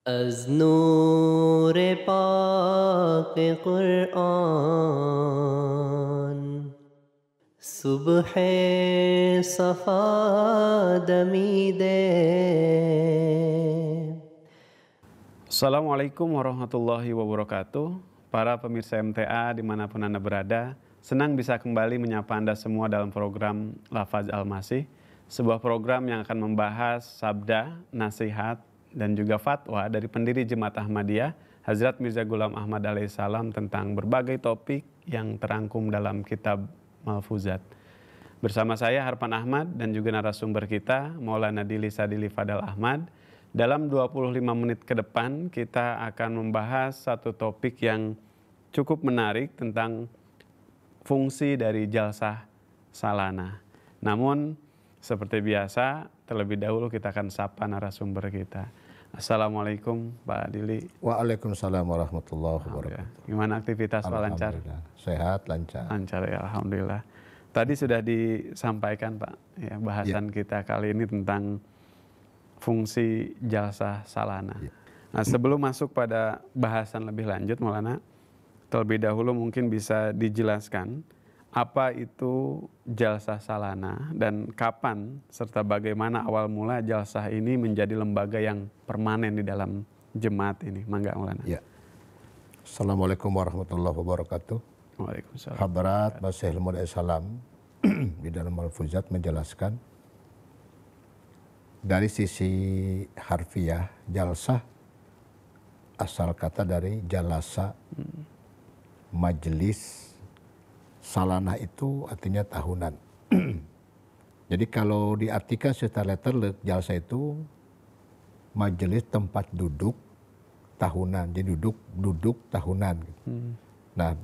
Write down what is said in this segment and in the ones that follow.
از نور پاک قرآن صبح صفا دمیده. Assalamualaikum warahmatullahi wabarakatuh. Para pemirsa MTA dimanapun Anda berada, senang bisa kembali menyapa Anda semua dalam program Lafaz Al-Masih, sebuah program yang akan membahas sabda, nasihat, dan juga fatwa dari pendiri Jemaat Ahmadiyah, Hazrat Mirza Ghulam Ahmad alaihissalam tentang berbagai topik yang terangkum dalam kitab Malfuzat. Bersama saya Harpan Ahmad dan juga narasumber kita Maulana Dili Sadili Fadal Ahmad. Dalam 25 menit ke depan kita akan membahas satu topik yang cukup menarik tentang fungsi dari jalsah salana. Namun seperti biasa terlebih dahulu kita akan sapa narasumber kita. Assalamualaikum Pak Dili. Waalaikumsalam warahmatullahi wabarakatuh. Gimana aktivitas Pak, lancar? Sehat, lancar. Lancar ya, alhamdulillah. Tadi sudah disampaikan Pak, ya, bahasan kita kali ini tentang fungsi jalsah salana. Nah, sebelum masuk pada bahasan lebih lanjut, Maulana, terlebih dahulu mungkin bisa dijelaskan apa itu jalsah salana dan kapan serta bagaimana awal mula jalsah ini menjadi lembaga yang permanen di dalam jemaat ini. Mangga Maulana. Ya. Assalamualaikum warahmatullahi wabarakatuh. Waalaikumsalam. Habrat Masih Ilmu Salam di dalam Al-Fuzat menjelaskan dari sisi harfiah jalsah asal kata dari jalasa, majelis. Salana itu artinya tahunan. Jadi kalau diartikan secara letterlet, jalsa itu majelis tempat duduk tahunan. Jadi duduk tahunan. Nah,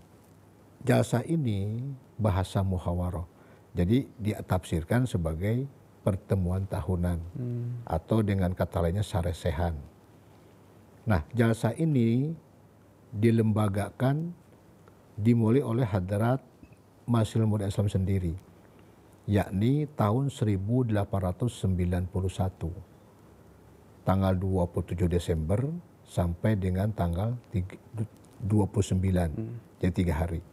jalsa ini bahasa muhawarah. Jadi ditafsirkan sebagai pertemuan tahunan atau dengan kata lainnya saresehan. Nah, jalsa ini dilembagakan dimulai oleh Hadrat Masih Ilmu Islam sendiri, yakni tahun 1891, tanggal 27 Desember sampai dengan tanggal 29, jadi 3 hari.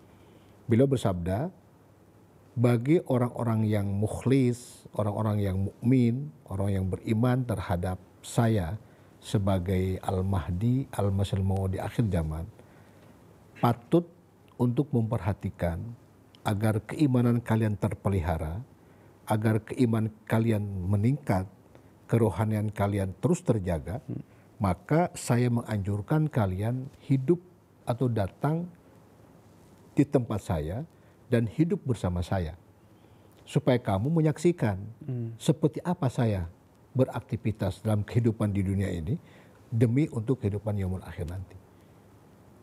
Beliau bersabda, bagi orang-orang yang mukhlis, orang-orang yang mukmin, orang yang beriman terhadap saya sebagai Al-Mahdi, Al-Masih Maud di akhir zaman, patut untuk memperhatikan agar keimanan kalian terpelihara, agar keimanan kalian meningkat, kerohanian kalian terus terjaga, maka saya menganjurkan kalian hidup atau datang di tempat saya dan hidup bersama saya, supaya kamu menyaksikan seperti apa saya beraktivitas dalam kehidupan di dunia ini demi untuk kehidupan yaumul akhir nanti.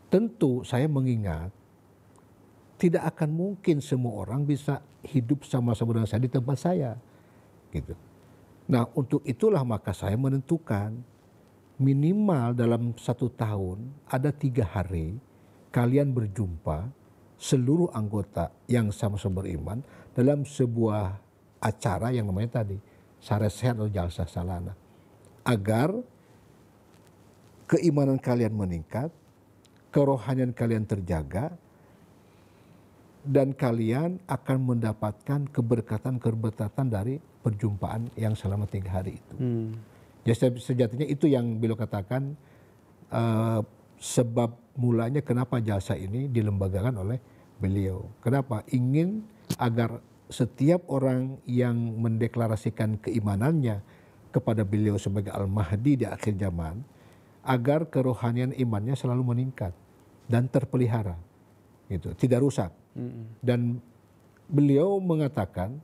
Tentu saya mengingat tidak akan mungkin semua orang bisa hidup sama-sama dengan saya di tempat saya, gitu. Nah, untuk itulah maka saya menentukan minimal dalam 1 tahun ada 3 hari kalian berjumpa seluruh anggota yang sama-sama beriman dalam sebuah acara yang namanya tadi saresehan atau jalsah salana, agar keimanan kalian meningkat, kerohanian kalian terjaga, dan kalian akan mendapatkan keberkatan dari perjumpaan yang selama 3 hari itu. Jadi sejatinya itu yang beliau katakan sebab mulanya kenapa jalsa ini dilembagakan oleh beliau. Kenapa? Ingin agar setiap orang yang mendeklarasikan keimanannya kepada beliau sebagai Al-Mahdi di akhir zaman, agar kerohanian imannya selalu meningkat dan terpelihara, gitu, tidak rusak. Dan beliau mengatakan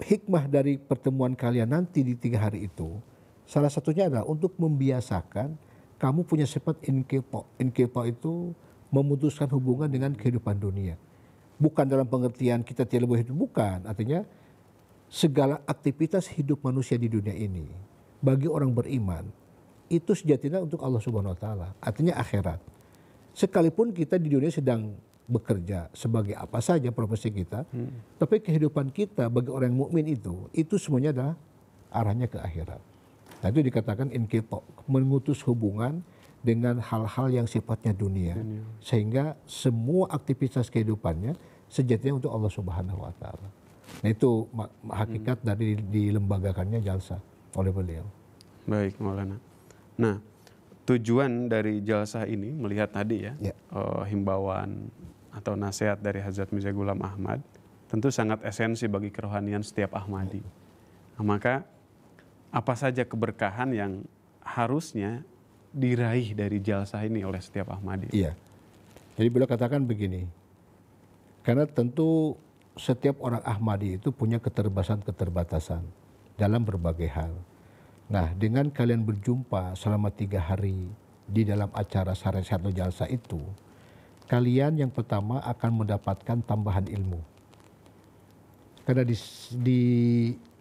hikmah dari pertemuan kalian nanti di 3 hari itu salah satunya adalah untuk membiasakan kamu punya sifat inqipa. Inqipa itu memutuskan hubungan dengan kehidupan dunia. Bukan dalam pengertian kita tidak boleh hidup, bukan. Artinya segala aktivitas hidup manusia di dunia ini bagi orang beriman itu sejatinya untuk Allah Subhanahu wa taala, artinya akhirat. Sekalipun kita di dunia sedang bekerja sebagai apa saja profesi kita, tapi kehidupan kita bagi orang yang mukmin itu semuanya adalah arahnya ke akhirat. Nah itu dikatakan inqita, mengutus hubungan dengan hal-hal yang sifatnya dunia. Sehingga semua aktivitas kehidupannya sejatinya untuk Allah Subhanahu wa taala. Nah itu hakikat dari dilembagakannya jalsa oleh beliau. Baik, Maulana. Nah, tujuan dari jalsah ini melihat tadi ya, himbauan atau nasihat dari Hazrat Mirza Ghulam Ahmad tentu sangat esensi bagi kerohanian setiap Ahmadi. Nah, maka apa saja keberkahan yang harusnya diraih dari jalsah ini oleh setiap Ahmadi? Iya. Jadi beliau katakan begini, karena tentu setiap orang Ahmadi itu punya keterbatasan dalam berbagai hal. Nah, dengan kalian berjumpa selama 3 hari di dalam acara Syarah Sehat Jalsa itu, kalian yang pertama akan mendapatkan tambahan ilmu. Karena di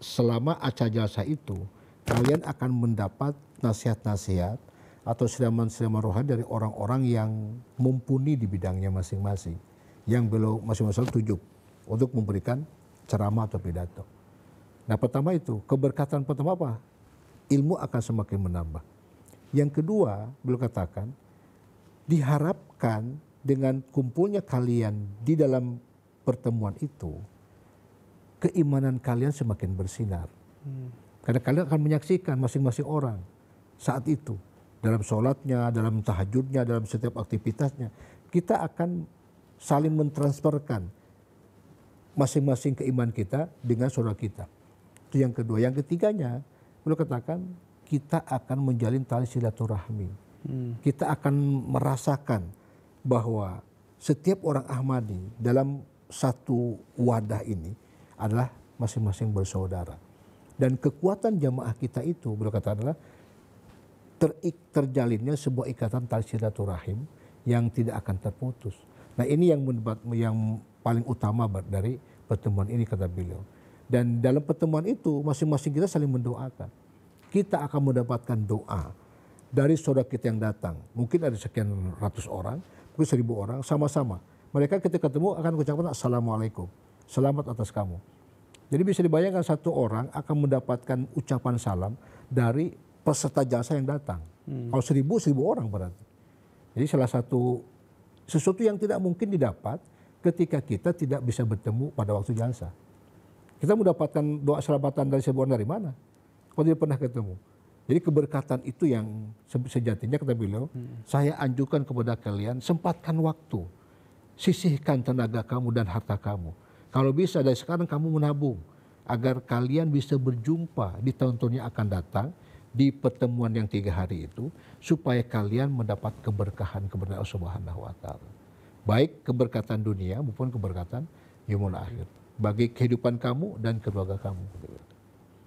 selama acara jalsa itu, kalian akan mendapat nasihat-nasihat atau siraman-siraman rohani dari orang-orang yang mumpuni di bidangnya masing-masing, yang beliau masing-masing tunjuk untuk memberikan ceramah atau pidato. Nah, pertama itu, keberkatan pertama apa? Ilmu akan semakin menambah. Yang kedua, beliau katakan, diharapkan dengan kumpulnya kalian di dalam pertemuan itu, keimanan kalian semakin bersinar. Karena kalian akan menyaksikan masing-masing orang saat itu. Dalam sholatnya, dalam tahajudnya, dalam setiap aktivitasnya. Kita akan saling mentransferkan masing-masing keimanan kita dengan saudara kita. Itu yang kedua. Yang ketiganya, beliau katakan kita akan menjalin tali silaturahmi. Kita akan merasakan bahwa setiap orang Ahmadi dalam satu wadah ini adalah masing-masing bersaudara. Dan kekuatan jamaah kita itu, beliau katakan adalah terjalinnya sebuah ikatan tali silaturahim yang tidak akan terputus. Nah ini yang paling utama dari pertemuan ini, kata beliau. Dan dalam pertemuan itu masing-masing kita saling mendoakan. Kita akan mendapatkan doa dari saudara kita yang datang. Mungkin ada sekian ratus orang, mungkin 1000 orang, sama-sama. Mereka ketika ketemu akan mengucapkan Assalamualaikum, selamat atas kamu. Jadi bisa dibayangkan satu orang akan mendapatkan ucapan salam dari peserta jalsa yang datang. Kalau 1000 orang berarti. Jadi salah satu sesuatu yang tidak mungkin didapat ketika kita tidak bisa bertemu pada waktu jalsa. Kita mendapatkan doa selamatan dari 1000 orang dari mana? Kalau tidak pernah ketemu. Jadi keberkatan itu yang sejatinya, kata beliau, saya anjurkan kepada kalian, sempatkan waktu. Sisihkan tenaga kamu dan harta kamu. Kalau bisa dari sekarang kamu menabung. Agar kalian bisa berjumpa di tahun-tahun yang akan datang, di pertemuan yang 3 hari itu, supaya kalian mendapat keberkahan kepada Allah Subhanahu wa taala. Baik keberkatan dunia maupun keberkatan yaumul akhir. Bagi kehidupan kamu dan keluarga kamu.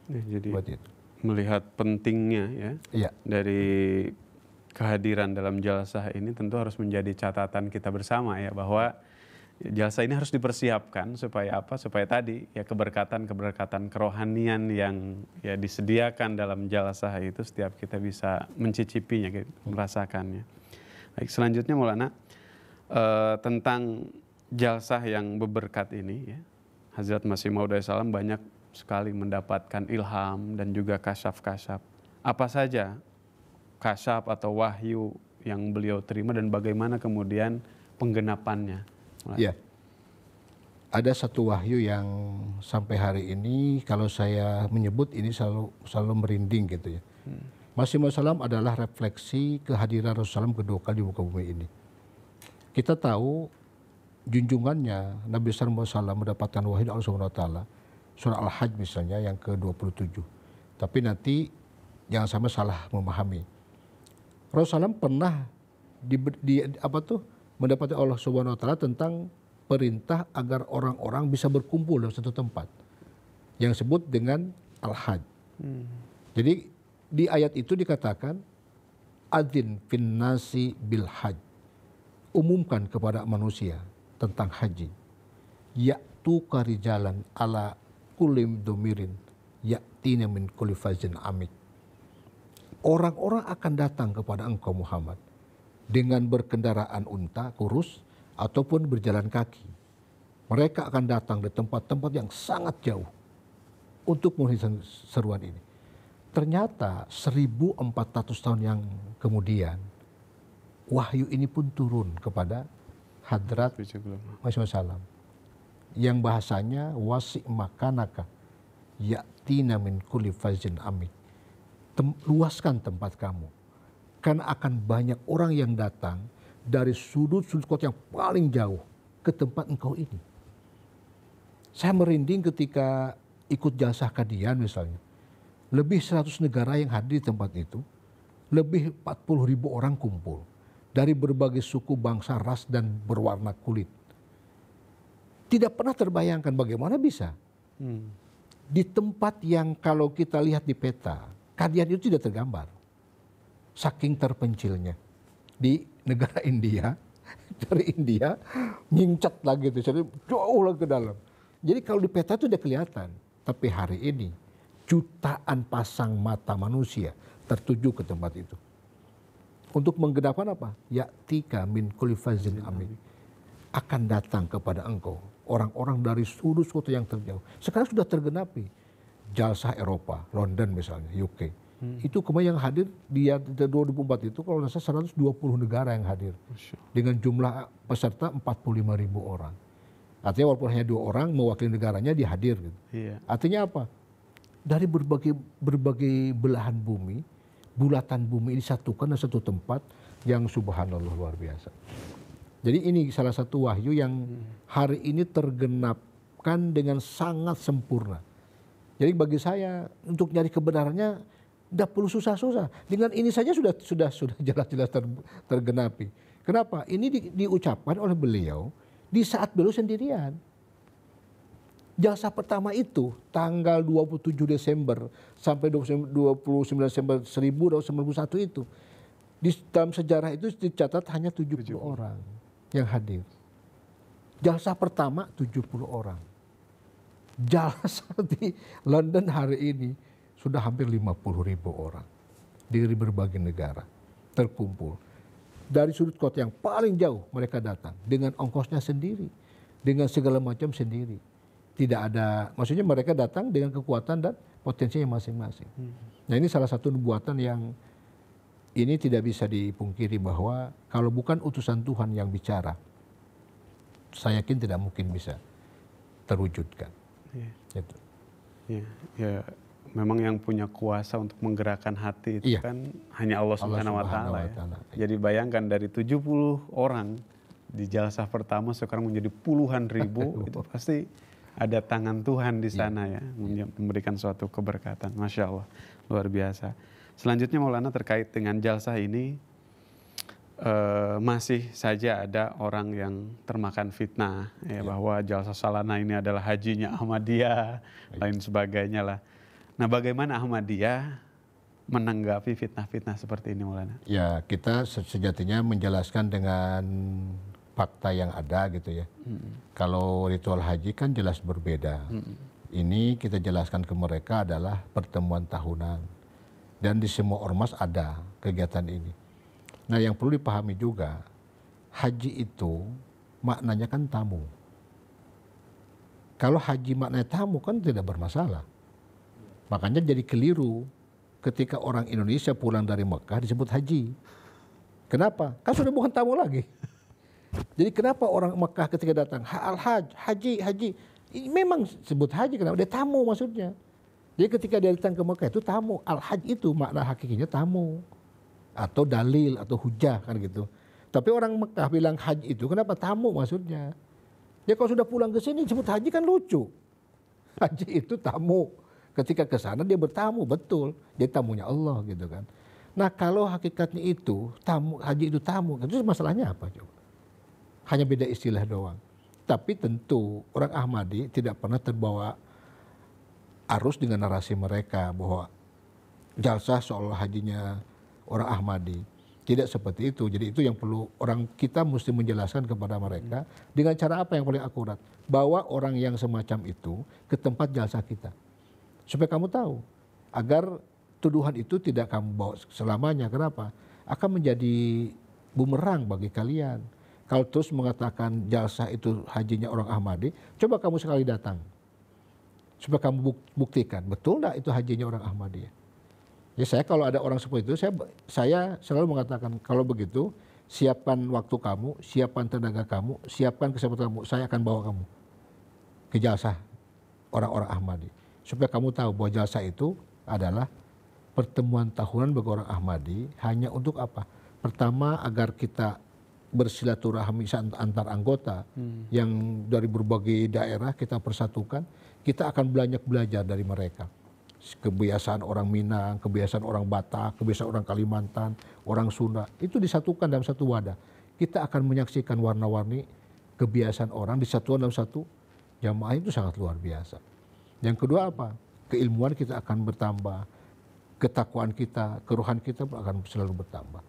Ya, jadi melihat pentingnya ya dari kehadiran dalam jalsah ini tentu harus menjadi catatan kita bersama ya, bahwa jalsah ini harus dipersiapkan supaya apa? Supaya tadi ya keberkatan kerohanian yang ya disediakan dalam jalsah itu setiap kita bisa mencicipinya, merasakannya. Baik, selanjutnya Maulana, tentang jalsah yang berberkat ini ya, Hazrat Masih Maud salam banyak sekali mendapatkan ilham dan juga kasyaf-kasyaf. Apa saja kasyaf atau wahyu yang beliau terima dan bagaimana kemudian penggenapannya? Ya, ada satu wahyu yang sampai hari ini kalau saya menyebut ini selalu merinding gitu ya. Masih Maud salam adalah refleksi kehadiran Rasulullah kedua kali di muka bumi ini. Kita tahu junjungannya Nabi sallallahu alaihi wasallam mendapatkan wahyu dari Allah Subhanahu wa taala. Surah Al-Hajj misalnya yang ke-27. Tapi nanti jangan sampai salah memahami. Rasulullah pernah mendapati Allah Subhanahu wa taala tentang perintah agar orang-orang bisa berkumpul dalam satu tempat. Yang disebut dengan Al-Hajj. Jadi di ayat itu dikatakan adzin finnasi bil hajj. Umumkan kepada manusia tentang haji. Ya'tu karijalan ala kulim domirin ya'tina min kulli fajin amik. Orang-orang akan datang kepada engkau Muhammad dengan berkendaraan unta kurus ataupun berjalan kaki. Mereka akan datang di tempat-tempat yang sangat jauh untuk menghidupi seruan ini. ternyata 1400 tahun yang kemudian wahyu ini pun turun kepada hadrat Muhammad SAW yang bahasanya wasi' makanaka ya'tina min kulli fazin amik. Luaskan tempat kamu karena akan banyak orang yang datang dari sudut-sudut kota yang paling jauh ke tempat engkau ini. Saya merinding ketika ikut jalsah Qadian misalnya. Lebih 100 negara yang hadir di tempat itu, lebih 40.000 orang kumpul dari berbagai suku, bangsa, ras, dan berwarna kulit. Tidak pernah terbayangkan bagaimana bisa. Di tempat yang kalau kita lihat di peta, Qadian itu tidak tergambar. Saking terpencilnya. Di negara India, dari India, nyingcat lagi itu, jadi jauh lagi ke dalam. Jadi kalau di peta itu udah kelihatan. Tapi hari ini, jutaan pasang mata manusia tertuju ke tempat itu. Untuk menggenapkan apa? Ya'tika min kulli fazin amin. Akan datang kepada engkau orang-orang dari sudut kota yang terjauh. Sekarang sudah tergenapi. Jalsah Eropa, London misalnya, UK. Itu kemarin yang hadir di 2004 itu kalau nggak salah 120 negara yang hadir. Dengan jumlah peserta 45.000 orang. Artinya walaupun hanya 2 orang mewakili negaranya dia hadir. Gitu. Artinya apa? Dari berbagai belahan bumi, bulatan bumi ini disatukan dalam satu tempat yang subhanallah luar biasa. Jadi ini salah satu wahyu yang hari ini tergenapkan dengan sangat sempurna. Jadi bagi saya untuk nyari kebenarannya tidak perlu susah-susah. Dengan ini saja sudah jelas-jelas tergenapi. Kenapa? Ini diucapkan oleh beliau di saat beliau sendirian. Jalsah pertama itu tanggal 27 Desember sampai 29 Desember 1991 itu. Di dalam sejarah itu dicatat hanya 70 orang yang hadir. Jalsah pertama 70 orang. Jalsah di London hari ini sudah hampir 50.000 orang. Dari berbagai negara terkumpul. Dari sudut kota yang paling jauh mereka datang dengan ongkosnya sendiri, dengan segala macam sendiri. Tidak ada, maksudnya mereka datang dengan kekuatan dan potensinya masing-masing. Nah ini salah satu nubuatan yang ini tidak bisa dipungkiri bahwa kalau bukan utusan Tuhan yang bicara, saya yakin tidak mungkin bisa terwujudkan. Gitu. Ya, memang yang punya kuasa untuk menggerakkan hati itu kan hanya Allah Subhanahu wa Ta'ala. Jadi bayangkan dari 70 orang di jalsah pertama sekarang menjadi puluhan ribu, itu pasti ada tangan Tuhan di sana ya, memberikan suatu keberkatan. Masya Allah, luar biasa. Selanjutnya Maulana terkait dengan jalsah ini, masih saja ada orang yang termakan fitnah ya, bahwa jalsah salana ini adalah hajinya Ahmadiyah, lain sebagainya lah. Nah bagaimana Ahmadiyah menanggapi fitnah-fitnah seperti ini Maulana? Ya kita sejatinya menjelaskan dengan fakta yang ada gitu ya. Kalau ritual haji kan jelas berbeda. Ini kita jelaskan ke mereka adalah pertemuan tahunan. Dan di semua ormas ada kegiatan ini. Nah yang perlu dipahami juga, haji itu maknanya kan tamu. Kalau haji maknanya tamu kan tidak bermasalah. Makanya jadi keliru ketika orang Indonesia pulang dari Mekah disebut haji. Kenapa? Kan sudah bukan tamu lagi. Jadi kenapa orang Mekah ketika datang al-hajj, haji, ini memang sebut haji kenapa? Dia tamu maksudnya. Jadi ketika dia datang ke Mekah itu tamu. Al-hajj itu makna hakikinya tamu atau dalil atau hujah kan gitu. Tapi orang Mekah bilang haji itu kenapa tamu maksudnya? Ya kalau sudah pulang ke sini disebut haji kan lucu. Haji itu tamu. Ketika ke sana dia bertamu, betul. Dia tamunya Allah gitu kan. Nah kalau hakikatnya itu tamu, haji itu tamu, itu masalahnya apa coba? Hanya beda istilah doang. Tapi tentu orang Ahmadi tidak pernah terbawa arus dengan narasi mereka bahwa jalsah seolah hajinya orang Ahmadi. Tidak seperti itu. Jadi itu yang perlu orang kita mesti menjelaskan kepada mereka dengan cara apa yang paling akurat. Bawa orang yang semacam itu ke tempat jalsah kita. Supaya kamu tahu. Agar tuduhan itu tidak kamu bawa selamanya. Kenapa? Akan menjadi bumerang bagi kalian. Kalau terus mengatakan jalsah itu hajinya orang Ahmadi, coba kamu sekali datang. Supaya kamu buktikan, betul enggak itu hajinya orang Ahmadiyah? Ya saya kalau ada orang seperti itu, saya selalu mengatakan kalau begitu siapkan waktu kamu, siapkan tenaga kamu, siapkan kesempatan kamu. Saya akan bawa kamu ke jalsah orang-orang Ahmadi supaya kamu tahu bahwa jalsah itu adalah pertemuan tahunan bagi orang Ahmadi hanya untuk apa? Pertama agar kita bersilaturahmi antar anggota yang dari berbagai daerah kita persatukan, kita akan banyak belajar dari mereka. Kebiasaan orang Minang, kebiasaan orang Batak, kebiasaan orang Kalimantan, orang Sunda, itu disatukan dalam satu wadah. Kita akan menyaksikan warna-warni kebiasaan orang disatukan dalam satu jamaah, itu sangat luar biasa. Yang kedua apa? Keilmuan kita akan bertambah, ketakwaan kita, keruhan kita akan selalu bertambah.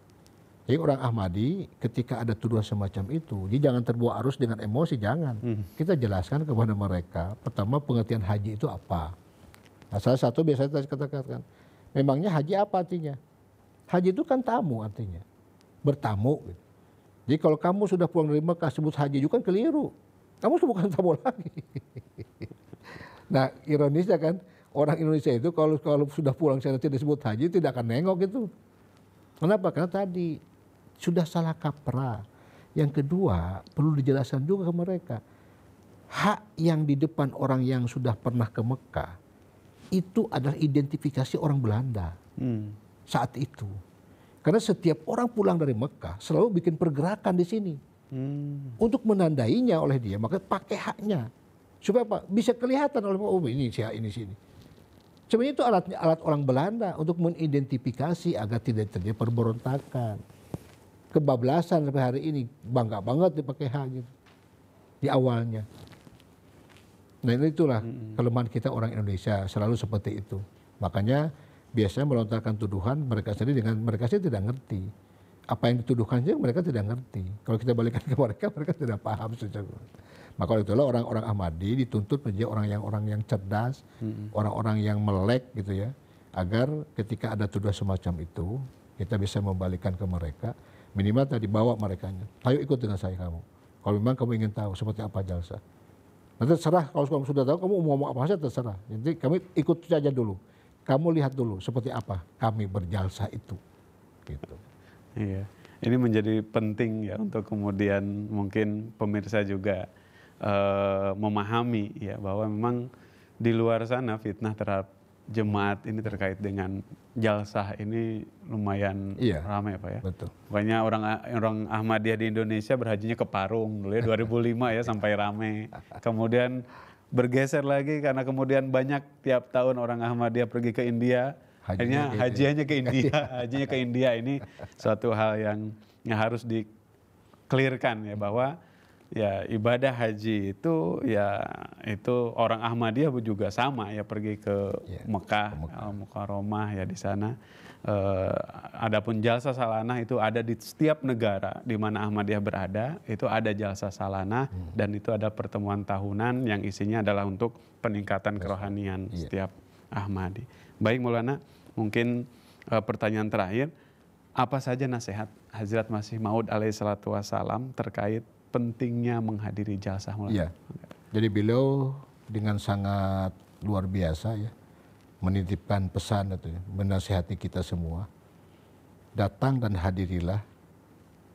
Jadi orang Ahmadi ketika ada tuduhan semacam itu, jadi jangan terbawa arus dengan emosi, jangan. Kita jelaskan kepada mereka, pertama pengertian haji itu apa. Nah, salah satu biasanya saya katakan, memangnya haji apa artinya? Haji itu kan tamu artinya, bertamu. Gitu. Jadi kalau kamu sudah pulang dari Mekah sebut haji juga kan keliru. Kamu bukan tamu lagi. Nah ironisnya kan, orang Indonesia itu kalau sudah pulang saya tidak disebut haji tidak akan nengok gitu. Kenapa? Karena tadi sudah salah kaprah. Yang kedua perlu dijelaskan juga ke mereka. Hak yang di depan orang yang sudah pernah ke Mekah itu adalah identifikasi orang Belanda saat itu. Karena setiap orang pulang dari Mekah selalu bikin pergerakan di sini. Untuk menandainya oleh dia, maka pakai haknya. Supaya apa? Bisa kelihatan oleh ini sini. Sebenarnya itu alat orang Belanda untuk mengidentifikasi agar tidak terjadi pemberontakan. Kebablasan sampai hari ini bangga banget dipakai hak gitu. Di awalnya. Nah itulah kelemahan kita orang Indonesia, selalu seperti itu. Makanya biasanya melontarkan tuduhan mereka sendiri tidak ngerti. Apa yang dituduhkan saja mereka tidak ngerti. Kalau kita balikan ke mereka tidak paham sejauh. Maka itulah orang-orang Ahmadi dituntut menjadi orang yang cerdas, orang-orang yang melek gitu ya. Agar ketika ada tuduhan semacam itu, kita bisa membalikan ke mereka. Minimal tadi bawa merekanya. Ayo ikut dengan saya kamu. Kalau memang kamu ingin tahu seperti apa jalsa. Nanti terserah, kalau kamu sudah tahu kamu mau ngomong apa saja terserah. Jadi kami ikut saja dulu. Kamu lihat dulu seperti apa kami berjalsa itu. Gitu. Iya, ini menjadi penting ya untuk kemudian mungkin pemirsa juga memahami ya bahwa memang di luar sana fitnah terhadap jemaat ini terkait dengan jalsah ini lumayan ramai Pak ya. Betul. Pokoknya orang Ahmadiyah di Indonesia berhajinya ke Parung dulu ya 2005 ya sampai ramai. Kemudian bergeser lagi karena kemudian banyak tiap tahun orang Ahmadiyah pergi ke India. Akhirnya hajinya ke India, hajinya ke India ini suatu hal yang harus di-clearkan ya bahwa ya ibadah haji itu ya itu orang Ahmadiyah juga sama ya pergi ke Mekah, Al-Mukarramah ya di sana. Adapun jalsa salanah itu ada di setiap negara di mana Ahmadiyah berada, itu ada jalsa salanah dan itu ada pertemuan tahunan yang isinya adalah untuk peningkatan kerohanian setiap Ahmadi. Baik Maulana, mungkin pertanyaan terakhir, apa saja nasihat Hazrat Masih Maud alaihi salatu wassalam terkait pentingnya menghadiri jalsah Maulana? Iya. Jadi beliau dengan sangat luar biasa ya menitipkan pesan itu ya, menasihati kita semua. Datang dan hadirilah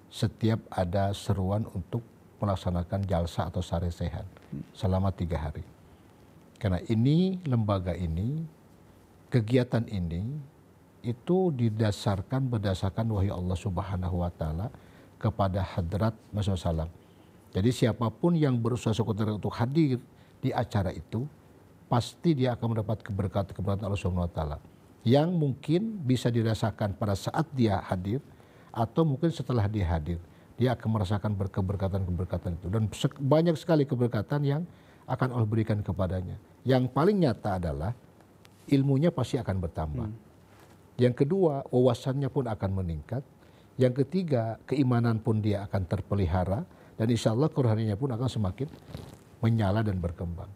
setiap ada seruan untuk melaksanakan jalsa atau sare sehat selama 3 hari. Karena ini lembaga ini, kegiatan ini itu berdasarkan wahyu Allah Subhanahu wa taala kepada hadrat Rasulullah SAW. Jadi siapapun yang berusaha sekutu untuk hadir di acara itu, pasti dia akan mendapat keberkatan Allah Subhanahu wa taala. Yang mungkin bisa dirasakan pada saat dia hadir atau mungkin setelah dia hadir. Dia akan merasakan keberkatan itu. Dan banyak sekali keberkatan yang akan Allah berikan kepadanya. Yang paling nyata adalah ilmunya pasti akan bertambah. Yang kedua, wawasannya pun akan meningkat. Yang ketiga, keimanan pun dia akan terpelihara. Dan insya Allah kerohaniannya pun akan semakin menyala dan berkembang.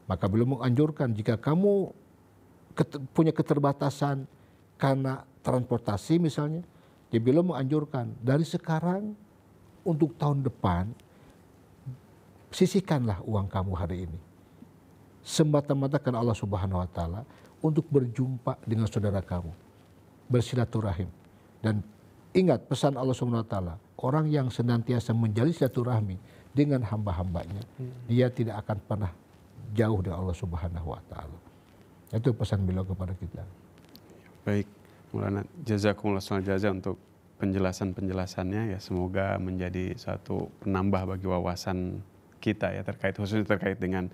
Maka beliau menganjurkan jika kamu punya keterbatasan karena transportasi misalnya, dia beliau menganjurkan dari sekarang untuk tahun depan, sisihkanlah uang kamu hari ini. Semata-mata karena Allah Subhanahu wa taala untuk berjumpa dengan saudara kamu. bersilaturahim. Dan ingat pesan Allah Subhanahu wa taala, orang yang senantiasa menjalin silaturahmi dengan hamba-hambanya, dia tidak akan pernah jauh dari Allah Subhanahu wa taala. Itu pesan beliau kepada kita. Baik, Maulana, jazakumullah khairan jazaa untuk penjelasannya ya, semoga menjadi suatu penambah bagi wawasan kita ya, khususnya terkait dengan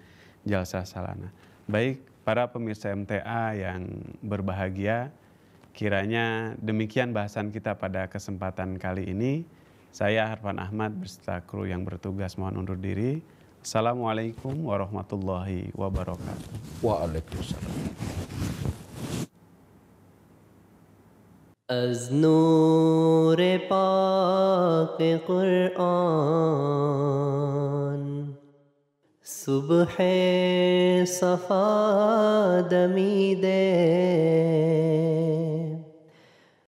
jalsah salana. Baik, para pemirsa MTA yang berbahagia, kiranya demikian bahasan kita pada kesempatan kali ini. Saya Harfan Ahmad beserta kru yang bertugas mohon undur diri. Assalamualaikum warahmatullahi wabarakatuh. Waalaikumsalam. از نور پاک قرآن صبح صفا دمیده